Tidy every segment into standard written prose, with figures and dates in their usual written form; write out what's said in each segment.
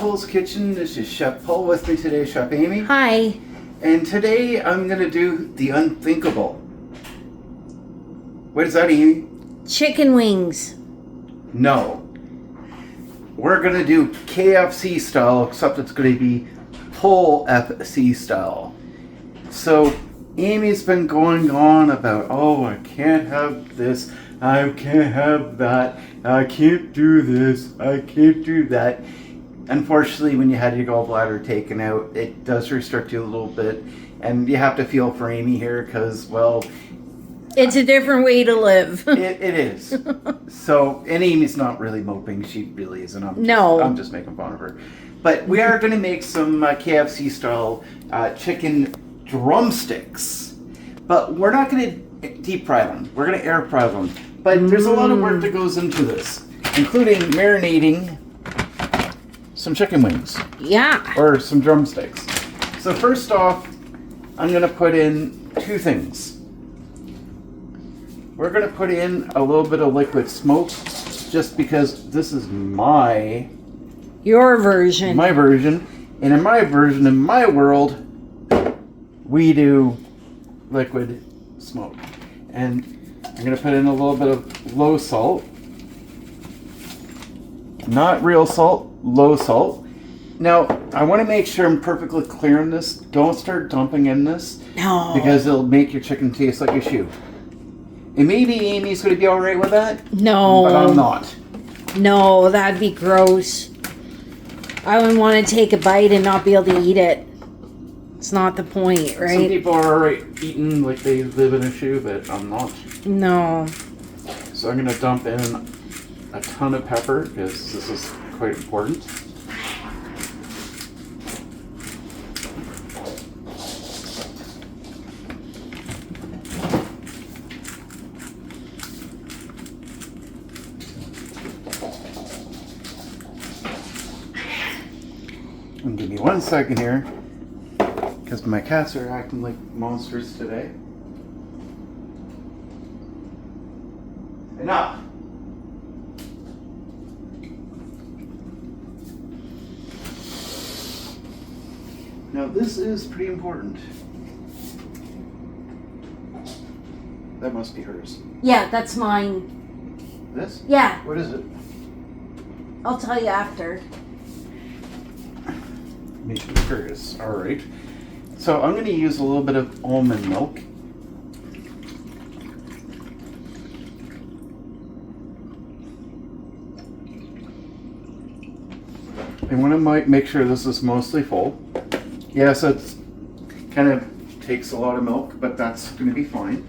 Poul's Kitchen. This is Chef Poul. With me today, Chef Amy. Hi. And today I'm going to do the unthinkable. What is that, Amy? Chicken wings. No. We're going to do KFC style, except it's going to be Poul FC style. So Amy's been going on about, oh, I can't have this, I can't have that, I can't do this, I can't do that. Unfortunately, when you had your gallbladder taken out, it does restrict you a little bit. And you have to feel for Amy here because, well... It's a different way to live. it is. So, and Amy's not really moping. She really isn't. I'm just making fun of her. But we are going to make some KFC-style chicken drumsticks. But we're not going to deep fry them. We're going to air fry them. But there's a lot of work that goes into this, including marinating some chicken wings. Yeah. Or some drumsticks. So first off, I'm going to put in two things. We're going to put in a little bit of liquid smoke just because this is your version. My version. And in my version, in my world, we do liquid smoke. And I'm going to put in a little bit of low salt. Not real salt. Low salt. Now, I want to make sure I'm perfectly clear on this. Don't start dumping in this. No. Because it'll make your chicken taste like a shoe. And maybe Amy's going to be alright with that. No. But I'm not. No, that'd be gross. I wouldn't want to take a bite and not be able to eat it. It's not the point, right? Some people are alright eating like they live in a shoe, but I'm not. No. So I'm going to dump in a ton of pepper because this is quite important. And give me 1 second here because my cats are acting like monsters today. Enough. Now this is pretty important. That must be hers. Yeah, that's mine. This? Yeah. What is it? I'll tell you after. Make me curious. Alright. So I'm going to use a little bit of almond milk. I want to make sure this is mostly full. Yes, it's kind of takes a lot of milk, but that's going to be fine.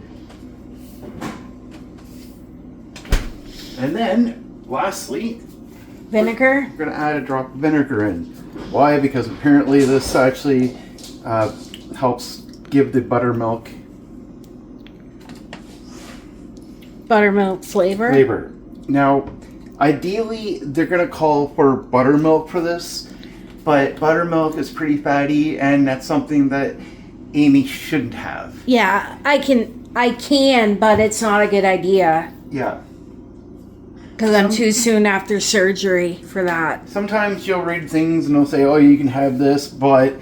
And then, lastly, Vinegar? we're going to add a drop of vinegar in. Why? Because apparently this actually helps give the buttermilk flavor. Now, ideally, they're going to call for buttermilk for this, but buttermilk is pretty fatty, and that's something that Amy shouldn't have. Yeah, I can, but it's not a good idea. Yeah. Because I'm too soon after surgery for that. Sometimes you'll read things and they'll say, oh, you can have this, but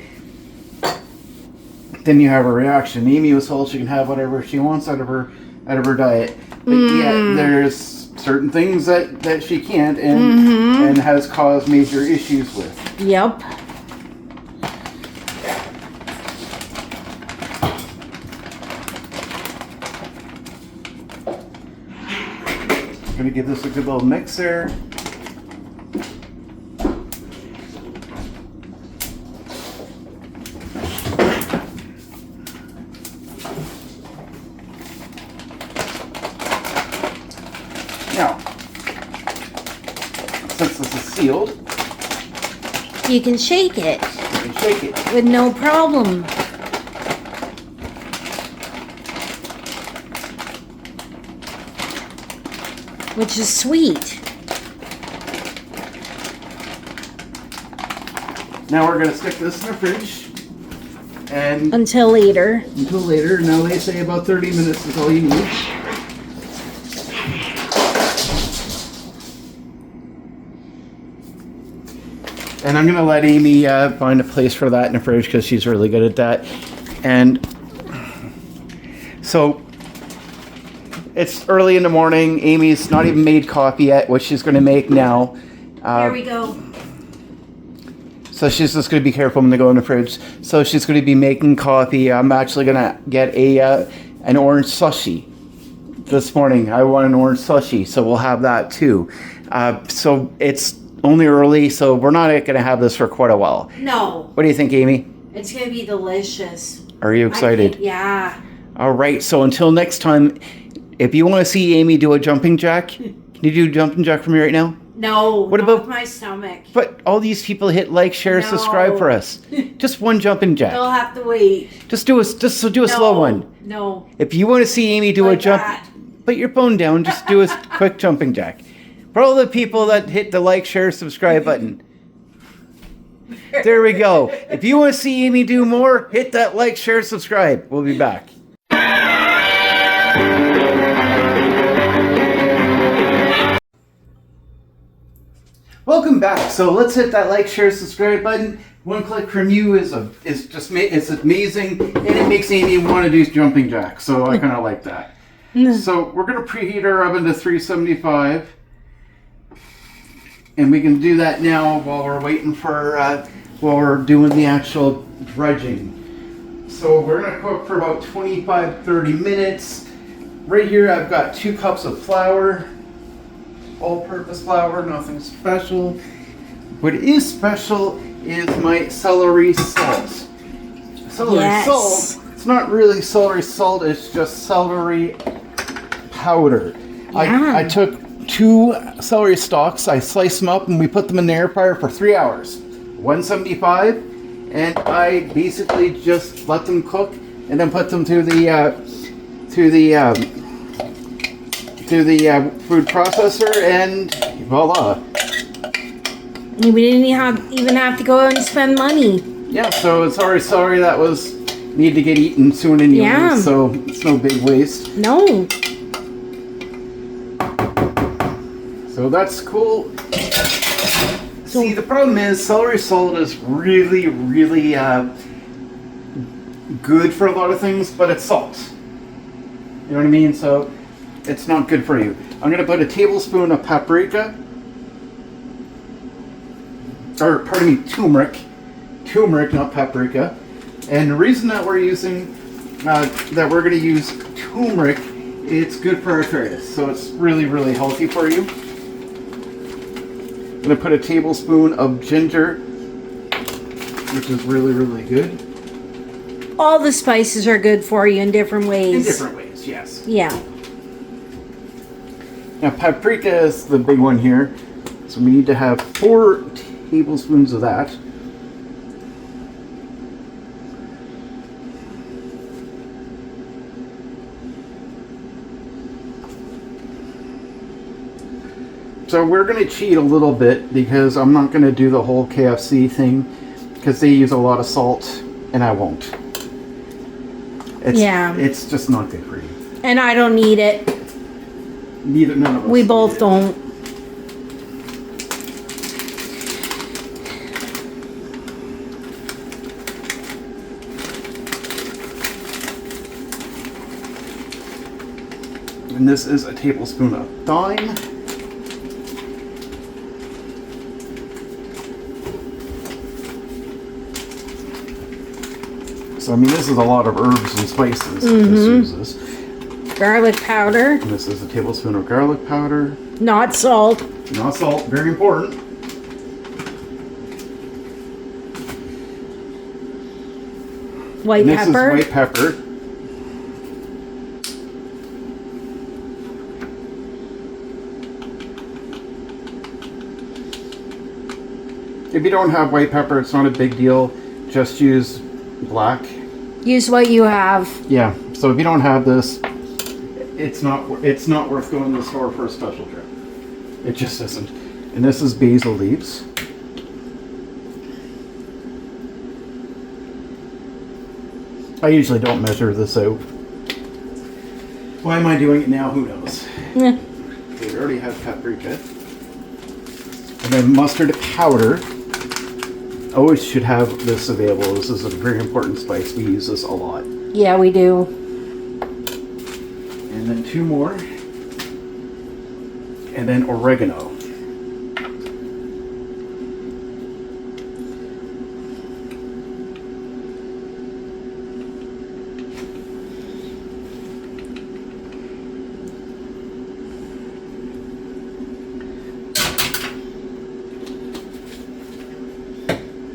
then you have a reaction. Amy was told she can have whatever she wants out of her diet. But yet there's certain things that she can't and has caused major issues with. Yep. I'm going to give this a good little mix there. Now, since this is sealed, You can shake it. you can shake it. With no problem. Which is sweet. Now we're going to stick this in the fridge and Until later. until later. Now they say about 30 minutes is all you need. And I'm gonna let Amy find a place for that in the fridge because she's really good at that. And so it's early in the morning. Amy's not even made coffee yet, which she's gonna make now. There we go. So she's just gonna be careful when they go in the fridge. So she's gonna be making coffee. I'm actually gonna get an orange slushie this morning. I want an orange slushie, so we'll have that too. So it's only early, so we're not going to have this for quite a while. No. What do you think, Amy? It's going to be delicious. Are you excited? Yeah. All right, so until next time, if you want to see Amy do a jumping jack, can you do a jumping jack for me right now? No. What not about with my stomach? But all these people hit like, share, subscribe for us. Just one jumping jack. They'll have to wait. Just do a slow one. No. If you want to see Amy do like a jump, that. put your phone down. Just do a quick jumping jack. For all the people that hit the like, share, subscribe button. There we go. If you want to see Amy do more, hit that like, share, subscribe. We'll be back. Welcome back. So let's hit that like, share, subscribe button. One click from you is it's amazing, and it makes Amy want to do jumping jacks. So I kind of like that. So we're gonna preheat our oven to 375. And we can do that now while we're waiting for, while we're doing the actual dredging. So we're gonna cook for about 25-30 minutes. Right here I've got 2 cups of flour, all-purpose flour, nothing special. What is special is my celery salt. Celery salt, it's not really celery salt, it's just celery powder. Yeah. I took 2 celery stalks, I sliced them up, and we put them in the air fryer for 3 hours. 175, and I basically just let them cook, and then put them to the food processor, and voila. We didn't even have to go out and spend money. Yeah, so it's already celery that was need to get eaten soon anyway, Yeah. so it's no big waste. No. So that's cool. See, the problem is celery salt is really, really good for a lot of things, but it's salt. You know what I mean? So it's not good for you. I'm going to put a tablespoon of paprika, or pardon me, turmeric. Turmeric, not paprika. And the reason that we're using, that we're going to use turmeric, it's good for arthritis. So it's really, really healthy for you. I'm going to put a tablespoon of ginger, which is really, really good. All the spices are good for you in different ways. In different ways, yes. Yeah. Now paprika is the big one here. So we need to have 4 tablespoons of that. So we're going to cheat a little bit because I'm not going to do the whole KFC thing because they use a lot of salt and I won't. It's just not good for you. And I don't need it. None of us. We both don't. And this is a tablespoon of thyme. So, I mean, this is a lot of herbs and spices that this uses. Garlic powder. And this is a tablespoon of garlic powder. Not salt. Not salt, very important. White And pepper. This is white pepper. If you don't have white pepper, it's not a big deal. Just use black. Use what you have. Yeah. So if you don't have this, it's not worth going to the store for a special trip. It just isn't. And this is basil leaves. I usually don't measure this out. Why am I doing it now? Who knows? Yeah. We already have paprika. And then mustard powder. always should have this available. This is a very important spice. We use this a lot. Yeah, we do. And then 2 more. And then oregano.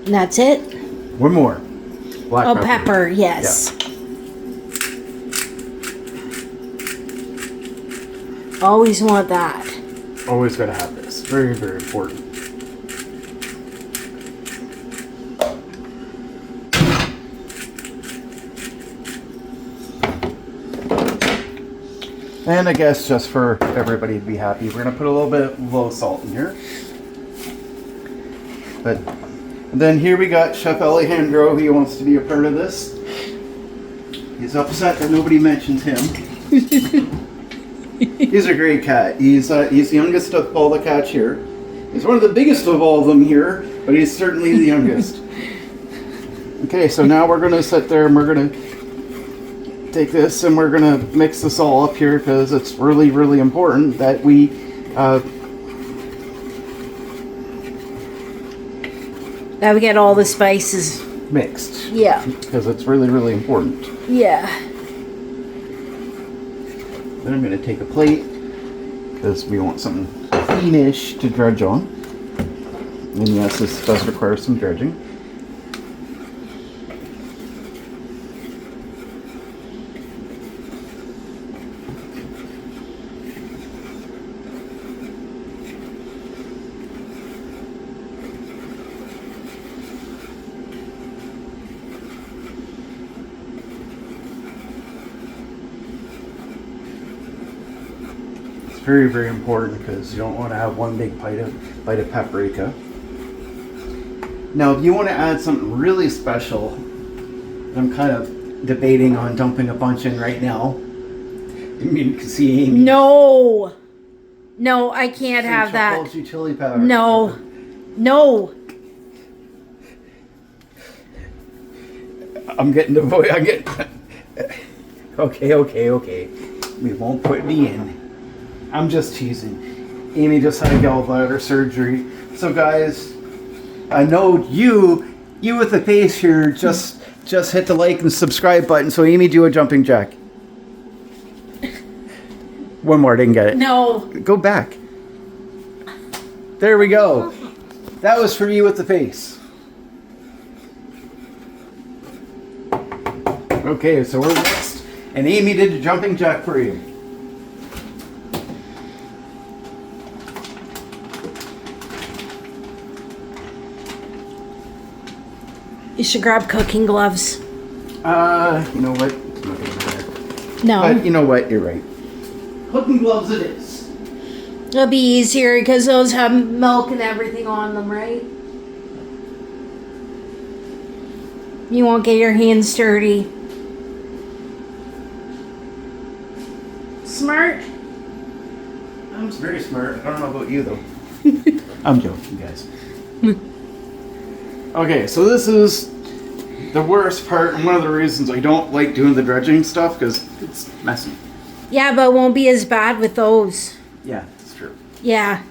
And that's it? 1 more. Black pepper, yes. Yeah. Always want that. Always gotta have this. Very, very important. And I guess just for everybody to be happy, we're gonna put a little bit of low salt in here. But then here we got Chef Alejandro. He wants to be a part of this. He's upset that nobody mentions him. He's a great cat. He's the youngest of all the cats here. He's one of the biggest of all of them here, but he's certainly the youngest. Okay, so now we're gonna sit there and we're gonna take this and we're gonna mix this all up here because it's really, really important that we Now we get all the spices mixed. Yeah. Because it's really, really important. Yeah. Then I'm going to take a plate because we want something cleanish to dredge on. And yes, this does require some dredging. Very, very important because you don't want to have one big bite of paprika. Now, if you want to add something really special, I'm kind of debating on dumping a bunch in right now. I mean, you can see Amy. No, I can't have that. Calls you chili powder. No. I'm getting the voice. Okay. We won't put me in. I'm just teasing. Amy just had a gallbladder surgery. So guys, I know you with the face here just hit the like and subscribe button. So Amy, do a jumping jack. One more, didn't get it. No. Go back. There we go. That was for you with the face. Okay, so we're mixed. And Amy did the jumping jack for you. You should grab cooking gloves. You know what? It's not gonna matter. No. But you know what? You're right. Cooking gloves it is. It'll be easier because those have milk and everything on them, right? You won't get your hands dirty. Smart? I'm very smart. I don't know about you though. I'm joking, guys. Okay, so this is the worst part and one of the reasons I don't like doing the dredging stuff because it's messy. Yeah, but it won't be as bad with those. Yeah, that's true. Yeah.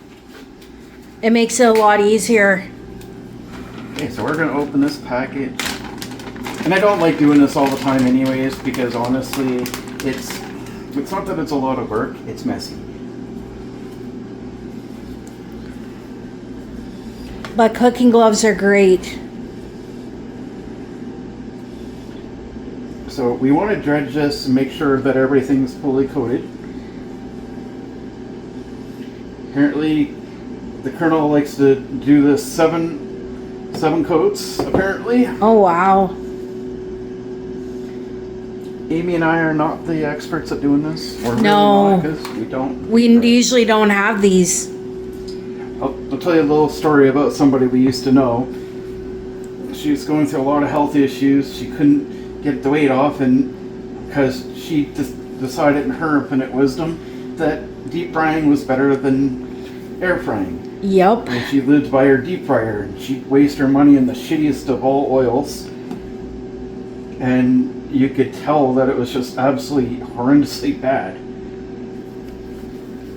It makes it a lot easier. Okay, so we're going to open this package. And I don't like doing this all the time anyways because honestly, it's not that it's a lot of work, it's messy. But cooking gloves are great. So we want to dredge this and make sure that everything's fully coated. Apparently, the Colonel likes to do this seven coats, apparently. Oh, wow. Amy and I are not the experts at doing this. We're No. really not, 'cause we don't. We usually don't have these. I'll tell you a little story about somebody we used to know. She was going through a lot of health issues. She couldn't get the weight off, and because she decided in her infinite wisdom that deep frying was better than air frying. Yep. And she lives by her deep fryer. And she wastes her money in the shittiest of all oils. And you could tell that it was just absolutely horrendously bad.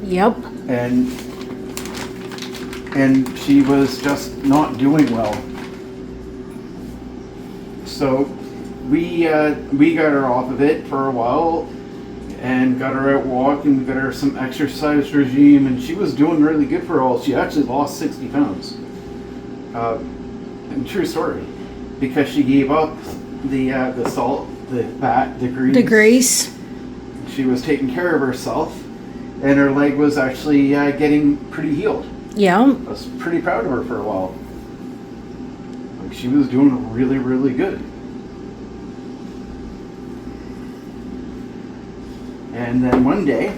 Yep. And she was just not doing well. So we got her off of it for a while and got her out walking, got her some exercise regime, and she was doing really good for all. She actually lost 60 pounds. And true story, because she gave up the salt, the fat, the grease. The grease. She was taking care of herself, and her leg was actually getting pretty healed. Yeah. I was pretty proud of her for a while. Like, she was doing really, really good. And then one day,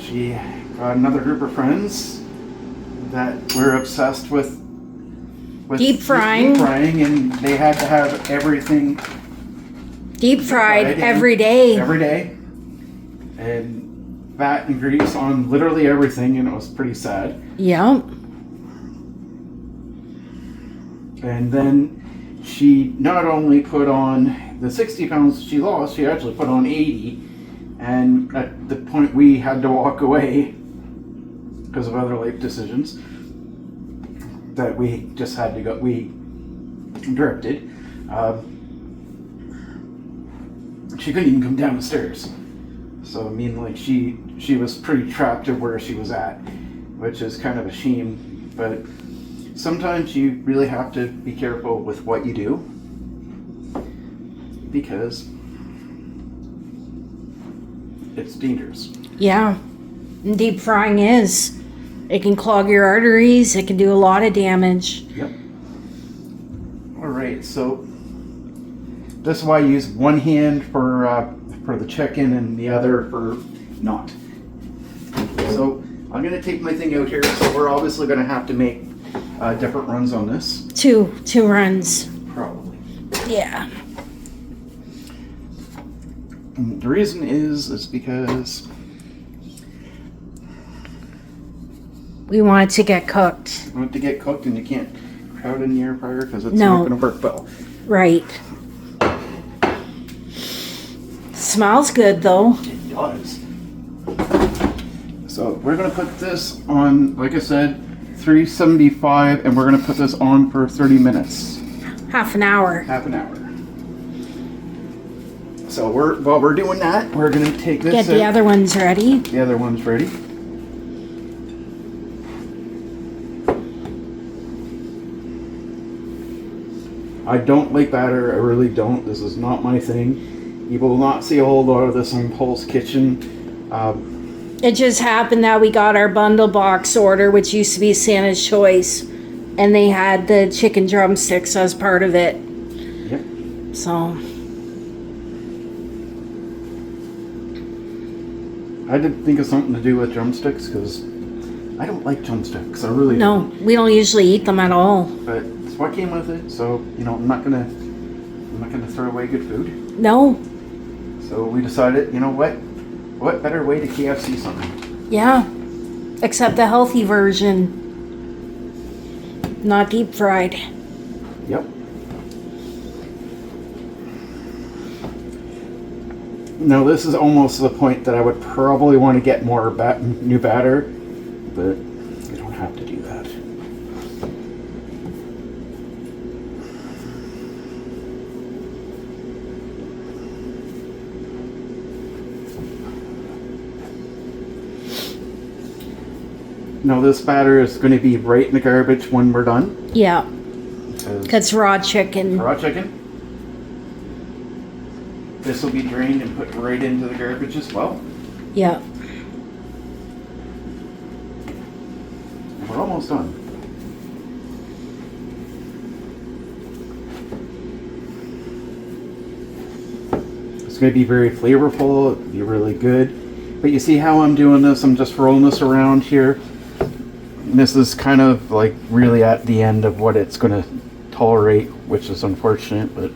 she got another group of friends that were obsessed with deep frying. Deep frying, and they had to have everything deep fried every day. Every day. And fat and grease on literally everything, and it was pretty sad. Yeah. And then she not only put on the 60 pounds she lost, she actually put on 80. And at the point we had to walk away because of other life decisions that we just had to go, we drifted. She couldn't even come down the stairs. So I mean, like, she was pretty trapped to where she was at, which is kind of a shame. But sometimes you really have to be careful with what you do, because it's dangerous. Yeah. And deep frying is. It can clog your arteries. It can do a lot of damage. Yep. All right, so this is why I use one hand for the chicken and the other for not. So I'm gonna take my thing out here. So we're obviously gonna have to make different runs on this. Two runs. Probably. Yeah. And the reason is because we want it to get cooked. you want it to get cooked, and you can't crowd in the air fryer because it's No. not gonna work well. Right. Smells good though. It does. So we're gonna put this on, like I said, 375, and we're gonna put this on for 30 minutes. Half an hour. Half an hour. So while we're doing that, we're gonna take this Get the out. other ones ready. The other one's ready. I don't like batter. I really don't. This is not my thing. You will not see a whole lot of this on Poul's Kitchen. It just happened that we got our bundle box order, which used to be Santa's Choice, and they had the chicken drumsticks as part of it. Yep. So I did think of something to do with drumsticks, because I don't like drumsticks. I really no, we don't usually eat them at all. But it's what came with it. So I'm not gonna throw away good food. No. So we decided, you know what? What better way to KFC something? Yeah. Except the healthy version. Not deep fried. Yep. Now this is almost to the point that I would probably want to get more new batter, but I don't have to do that. Now this batter is going to be right in the garbage when we're done. Yeah. That's raw chicken. Raw chicken. This will be drained and put right into the garbage as well. Yeah. We're almost done. It's going to be very flavorful. It'll be really good. But you see how I'm doing this? I'm just rolling this around here. And this is kind of like really at the end of what it's going to tolerate, which is unfortunate, but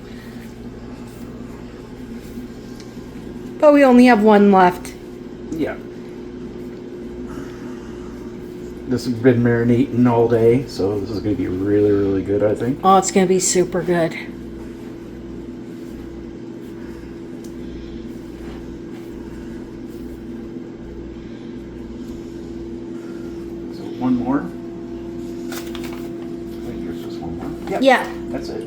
But we only have one left. yeah. This has been marinating all day, so this is going to be really, really good, I think. Oh, it's going to be super good. So one more. Wait, here's just one more. Yep, Yeah. that's it.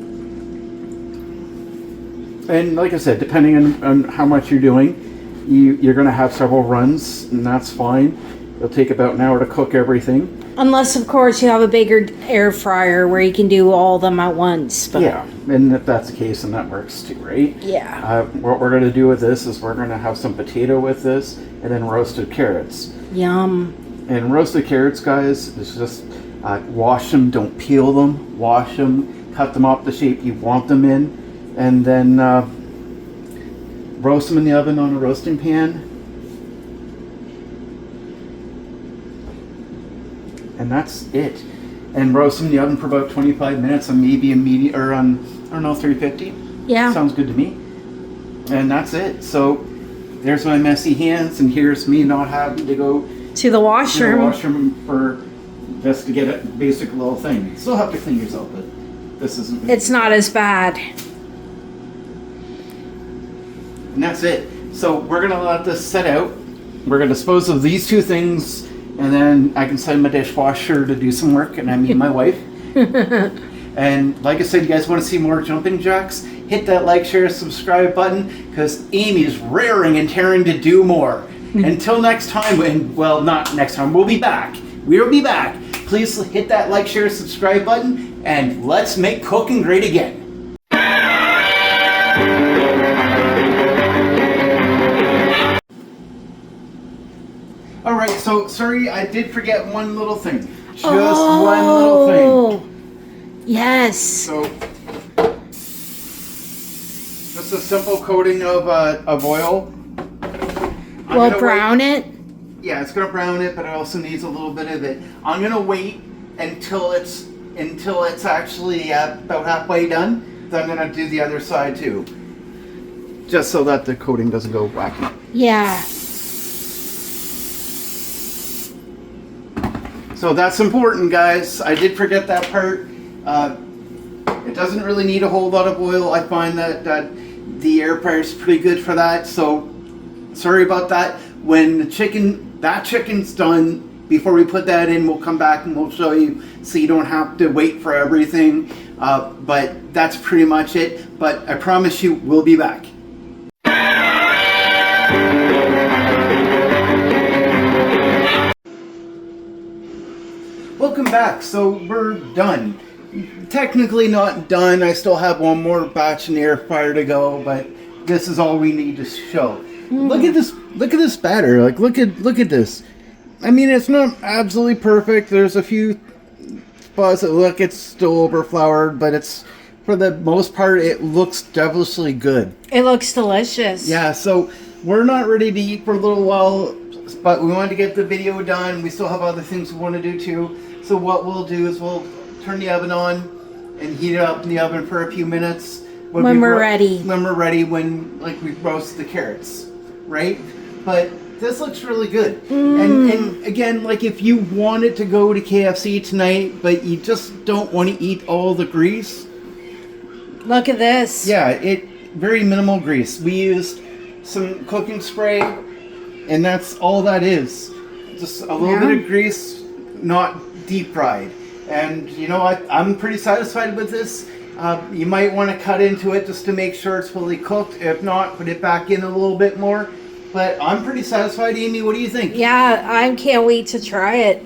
And like I said, depending on how much you're doing, you're going to have several runs, and that's fine. It'll take about an hour to cook everything. Unless, of course, you have a bigger air fryer where you can do all of them at once. But Yeah, and if that's the case, then that works too, right? yeah. What we're going to do with this is we're going to have some potato with this, and then roasted carrots. Yum. And roasted carrots, guys, is just wash them, don't peel them. Wash them, cut them up the shape you want them in, and then roast them in the oven on a roasting pan. And that's it. And roast them in the oven for about 25 minutes on maybe a medium, or on, I don't know, 350. Yeah. Sounds good to me. And that's it. So there's my messy hands, and here's me not having to go To the washroom. to the washroom for just to get a basic little thing. You still have to clean yourself, but this isn't. It's not as bad. And that's it. So we're gonna let this set out. We're gonna dispose of these two things, and then I can send my dishwasher to do some work, and I mean my wife. And like I said, you guys want to see more jumping jacks? Hit that like, share, subscribe button, because Amy's raring and tearing to do more. Until next time, and well, not next time, we'll be back. We'll be back. Please hit that like, share, subscribe button, and let's make cooking great again. Alright, so sorry, I did forget one little thing. Just one little thing. Yes. So, just a simple coating of oil. We'll brown it. Yeah, it's gonna brown it, but it also needs a little bit of it. I'm gonna wait until it's actually about halfway done. Then I'm gonna do the other side too, just so that the coating doesn't go wacky. Yeah. So that's important, guys. I did forget that part. It doesn't really need a whole lot of oil. I find that the air fryer is pretty good for that. So sorry about that. When the chicken's done, before we put that in, we'll come back and we'll show you, so you don't have to wait for everything. But that's pretty much it. But I promise you, we'll be back. Welcome back. So we're done. Technically not done. I still have one more batch in the air fryer to go, but this is all we need to show. Look at this. Look at this batter. Like look at this. I mean, it's not absolutely perfect. There's a few spots that look it's still overfloured, but it's, for the most part, it looks devilishly good. It looks delicious. Yeah, so we're not ready to eat for a little while, but we wanted to get the video done. We still have other things we want to do too. So what we'll do is we'll turn the oven on and heat it up in the oven for a few minutes. When we're ready. When we're ready, when like we roast the carrots, right? But this looks really good. And again, like if you wanted to go to KFC tonight, but you just don't want to eat all the grease. Look at this. Yeah, very minimal grease. We used some cooking spray, and that's all that is. Just a little bit of grease, not deep fried. And you know what? I'm pretty satisfied with this. You might want to cut into it just to make sure it's fully cooked. If not, put it back in a little bit more. But I'm pretty satisfied. Amy, what do you think? Yeah, I can't wait to try it.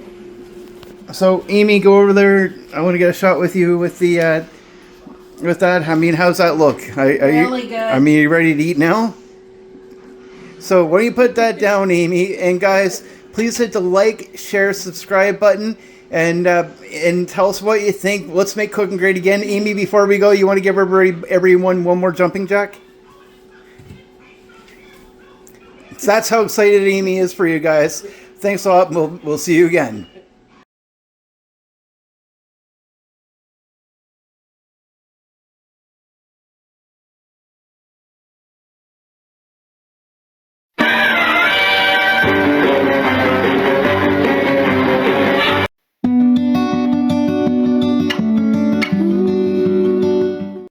So, Amy, go over there. I want to get a shot with you with the with that. I mean, how's that look? Really good. I mean, are you ready to eat now? So, why don't you put that down, Amy? And guys, please hit the like, share, subscribe button. And tell us what you think. Let's make cooking great again. Amy, before we go, you want to give everyone one more jumping jack? So that's how excited Amy is for you guys. Thanks a lot. We'll see you again.